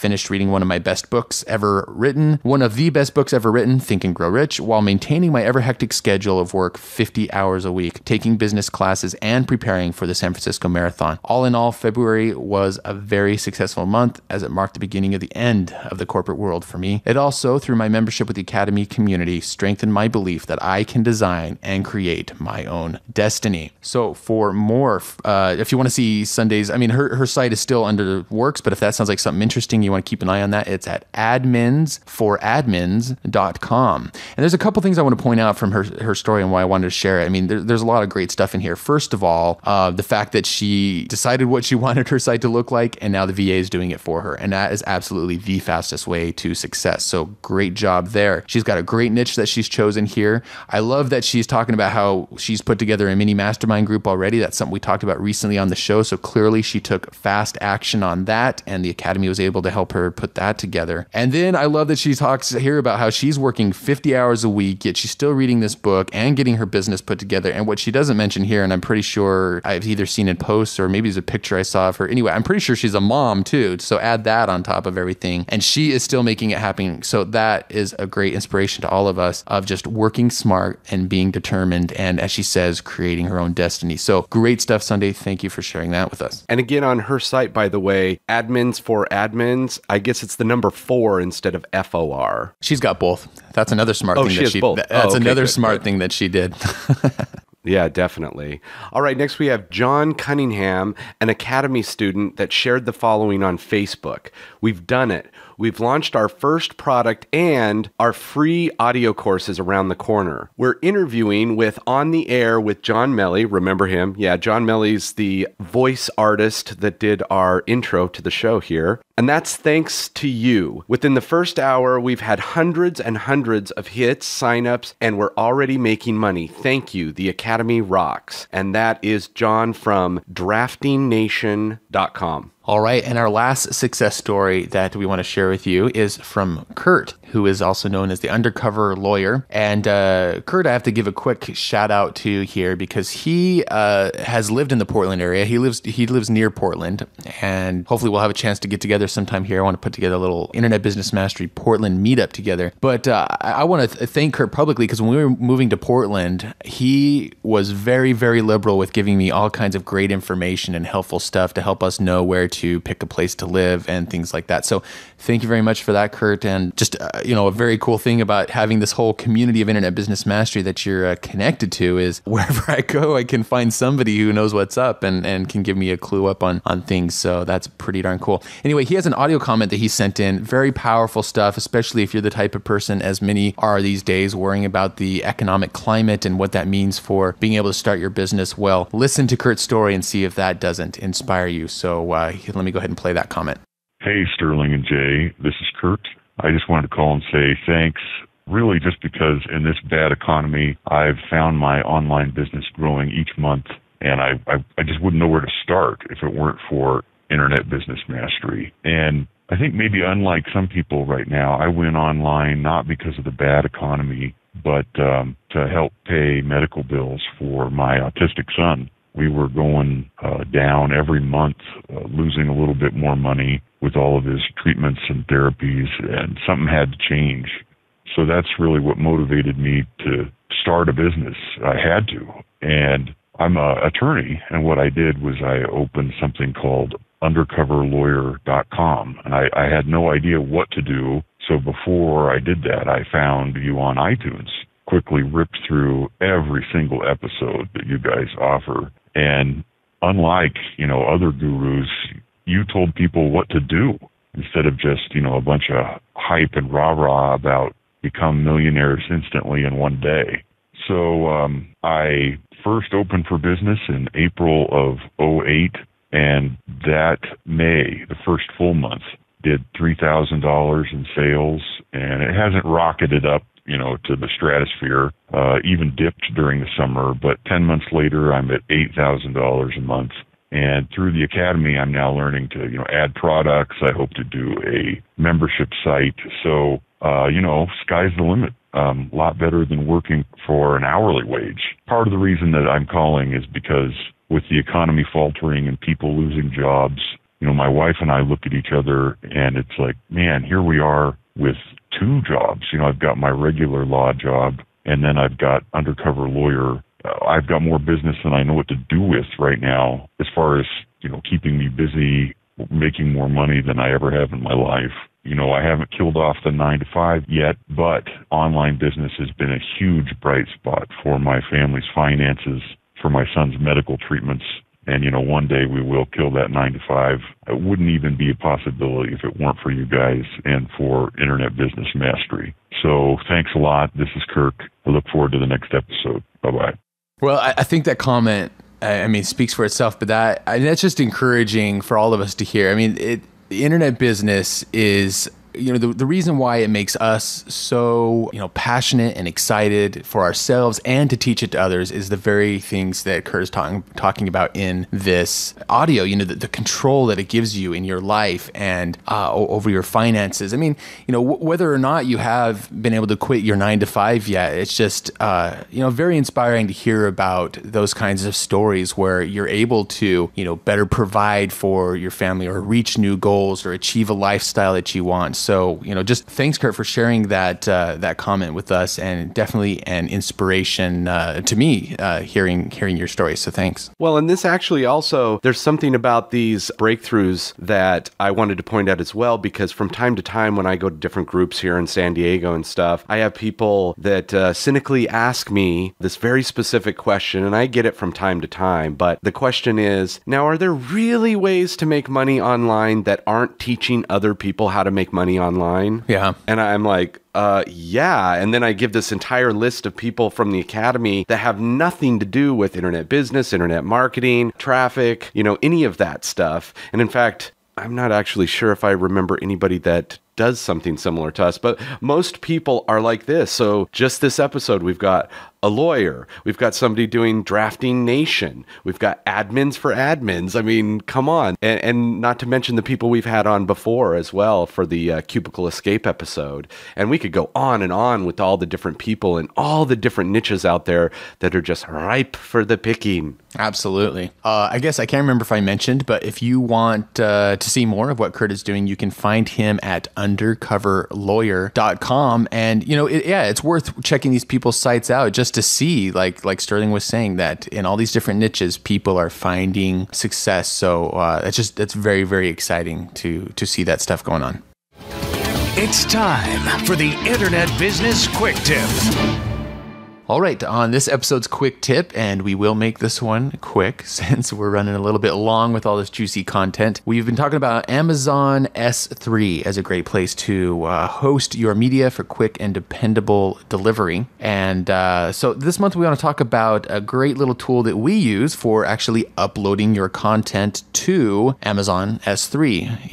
finished reading one of the best books ever written, Think and Grow Rich, while maintaining my ever hectic schedule of work 50 hours a week, taking business classes and preparing for the San Francisco Marathon. All in all, February was a very successful month as it marked the beginning of the end of the corporate world for me. It also, through my membership with the Academy community, strengthened my belief that I can design and create my own destiny. So for more, if you want to see Sunday's, I mean, her site is still under the works, but if that sounds like something interesting, you want to keep an eye on that, it's at adminsforadmins.com. And there's a couple things I want to point out from her story and why I wanted to share it. I mean, there's a lot of great stuff in here. First of all, the fact that she decided what she wanted her site to look like, and now the VA is doing it for her. And that is absolutely the fastest way to success. So great job there. She's got a great niche that she's chosen here. I love that she's talking about how she's put together a mini mastermind group already. That's something we talked about recently on the show. So clearly she took fast action on that, and the Academy was able to help her put that together. And then I love that she talks here about how she's working 50 hours a week, yet she's still reading this book and getting her business put together. And what she doesn't mention here, and I'm pretty sure I've either seen in posts or maybe there's a picture I saw of her. Anyway, I'm pretty sure she's a mom too. So add that on top of everything. And she is still making it happen. So that is a great inspiration to all of us of just working smart and being determined. And as she says, creating her own destiny. So great stuff, Sunday. Thank you for sharing that with us. And again, on her site, by the way, Admins for Admins, I guess it's the number 4 instead of FOR. She's got both. That's another smart thing that she did. That's another smart thing that she did. Yeah, definitely. All right, next we have John Cunningham, an Academy student that shared the following on Facebook. We've done it. We've launched our first product and our free audio courses around the corner. We're interviewing with On the Air with John Melly. Remember him? Yeah, John Melly's the voice artist that did our intro to the show here. And that's thanks to you. Within the first hour, we've had hundreds and hundreds of hits, signups, and we're already making money. Thank you. The Academy rocks. And that is John from draftingnation.com. All right, and our last success story that we want to share with you is from Kurt, who is also known as the Undercover Lawyer. And Kurt, I have to give a quick shout out to here because he has lived in the Portland area. He lives near Portland, and hopefully we'll have a chance to get together sometime here. I want to put together a little Internet Business Mastery Portland meetup together. But I want to thank Kurt publicly because when we were moving to Portland, he was very, very liberal with giving me all kinds of great information and helpful stuff to help us know where to pick a place to live and things like that. So thank you very much for that, Kurt. And just, a very cool thing about having this whole community of Internet Business Mastery that you're connected to is wherever I go, I can find somebody who knows what's up and can give me a clue up on things. So that's pretty darn cool. Anyway, he has an audio comment that he sent in. Very powerful stuff, especially if you're the type of person, as many are these days, worrying about the economic climate and what that means for being able to start your business. Well, listen to Kurt's story and see if that doesn't inspire you. So let me go ahead and play that comment. Hey, Sterling and Jay, this is Kurt. I just wanted to call and say thanks, really just because in this bad economy, I've found my online business growing each month, and I just wouldn't know where to start if it weren't for Internet Business Mastery. And I think maybe unlike some people right now, I went online not because of the bad economy, but to help pay medical bills for my autistic son. We were going down every month, losing a little bit more money with all of his treatments and therapies, and something had to change. So that's really what motivated me to start a business. I had to. And I'm an attorney, and what I did was I opened something called undercoverlawyer.com, and I had no idea what to do. So before I did that, I found you on iTunes, quickly ripped through every single episode that you guys offer. And unlike, other gurus, you told people what to do instead of just, a bunch of hype and rah-rah about become millionaires instantly in one day. So I first opened for business in April of '08, and that May, the first full month, did $3,000 in sales, and it hasn't rocketed up to the stratosphere, even dipped during the summer. But 10 months later, I'm at $8,000 a month. And through the Academy, I'm now learning to, add products. I hope to do a membership site. So, sky's the limit. A lot better than working for an hourly wage. Part of the reason that I'm calling is because with the economy faltering and people losing jobs, my wife and I look at each other and it's like, man, here we are with two jobs. I've got my regular law job and then I've got undercover lawyer. I've got more business than I know what to do with right now as far as, keeping me busy, making more money than I ever have in my life. I haven't killed off the 9-to-5 yet, but online business has been a huge bright spot for my family's finances, for my son's medical treatments. And, one day we will kill that 9-to-5. It wouldn't even be a possibility if it weren't for you guys and for Internet Business Mastery. So thanks a lot. This is Kirk. I look forward to the next episode. Bye-bye. Well, I think that comment, speaks for itself, but that's just encouraging for all of us to hear. The internet business is, the reason why it makes us so, passionate and excited for ourselves and to teach it to others is the very things that Kurt is talking about in this audio, the control that it gives you in your life and over your finances. Whether or not you have been able to quit your 9-to-5 yet, it's just, very inspiring to hear about those kinds of stories where you're able to, better provide for your family or reach new goals or achieve a lifestyle that you want. So, just thanks, Kurt, for sharing that comment with us, and definitely an inspiration to me hearing your story. So thanks. Well, and this actually also, there's something about these breakthroughs that I wanted to point out as well, because from time to time when I go to different groups here in San Diego and stuff, I have people that cynically ask me this very specific question, and I get it from time to time. But the question is, now, are there really ways to make money online that aren't teaching other people how to make money online? Yeah. And I'm like, yeah. And then I give this entire list of people from the academy that have nothing to do with internet business, internet marketing, traffic, any of that stuff. And in fact, I'm not actually sure if I remember anybody that does something similar to us, but most people are like this. So just this episode, we've got a lawyer, we've got somebody doing Drafting Nation, we've got admins for admins. Come on. And not to mention the people we've had on before as well for the Cubicle Escape episode. And we could go on and on with all the different people and all the different niches out there that are just ripe for the picking. Absolutely. I guess I can't remember if I mentioned, but if you want to see more of what Kurt is doing, you can find him at undercoverlawyer.com. And, it's worth checking these people's sites out just to see, like Sterling was saying, that in all these different niches, people are finding success. So that's very, very exciting to see that stuff going on. It's time for the Internet Business Quick Tip. All right, on this episode's quick tip, and we will make this one quick since we're running a little bit long with all this juicy content. We've been talking about Amazon S3 as a great place to host your media for quick and dependable delivery. And so this month we want to talk about a great little tool that we use for actually uploading your content to Amazon S3.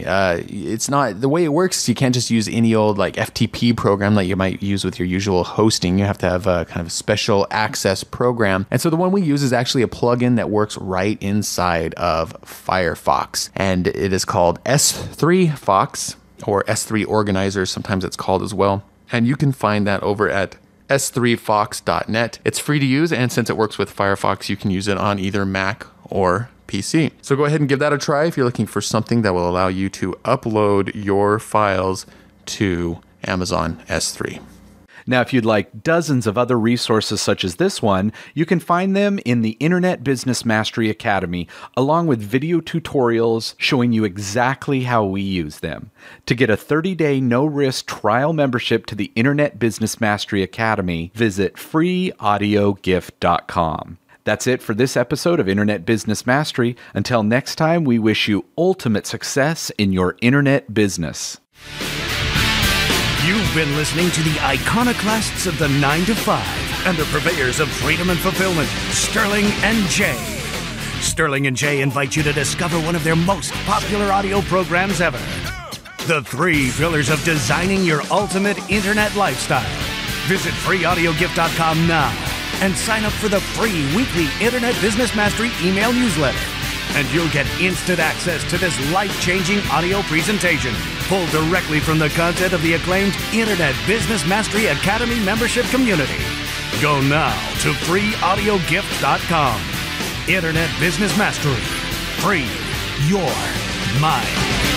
It's not, the way it works, you can't just use any old FTP program that you might use with your usual hosting. You have to have a kind of special access program. And so the one we use is actually a plugin that works right inside of Firefox. And it is called S3 Fox, or S3 Organizer, sometimes it's called as well. And you can find that over at s3fox.net. It's free to use, and since it works with Firefox, you can use it on either Mac or PC. So go ahead and give that a try if you're looking for something that will allow you to upload your files to Amazon S3. Now, if you'd like dozens of other resources such as this one, you can find them in the Internet Business Mastery Academy, along with video tutorials showing you exactly how we use them. To get a 30-day no-risk trial membership to the Internet Business Mastery Academy, visit freeaudiogift.com. That's it for this episode of Internet Business Mastery. Until next time, we wish you ultimate success in your internet business. You've been listening to the iconoclasts of the 9-to-5 and the purveyors of freedom and fulfillment, Sterling and Jay. Sterling and Jay invite you to discover one of their most popular audio programs ever. The 3 pillars of designing your ultimate internet lifestyle. Visit freeaudiogift.com now and sign up for the free weekly Internet Business Mastery email newsletter. And you'll get instant access to this life-changing audio presentation, pulled directly from the content of the acclaimed Internet Business Mastery Academy membership community. Go now to freeaudiogift.com. Internet Business Mastery. Free your mind.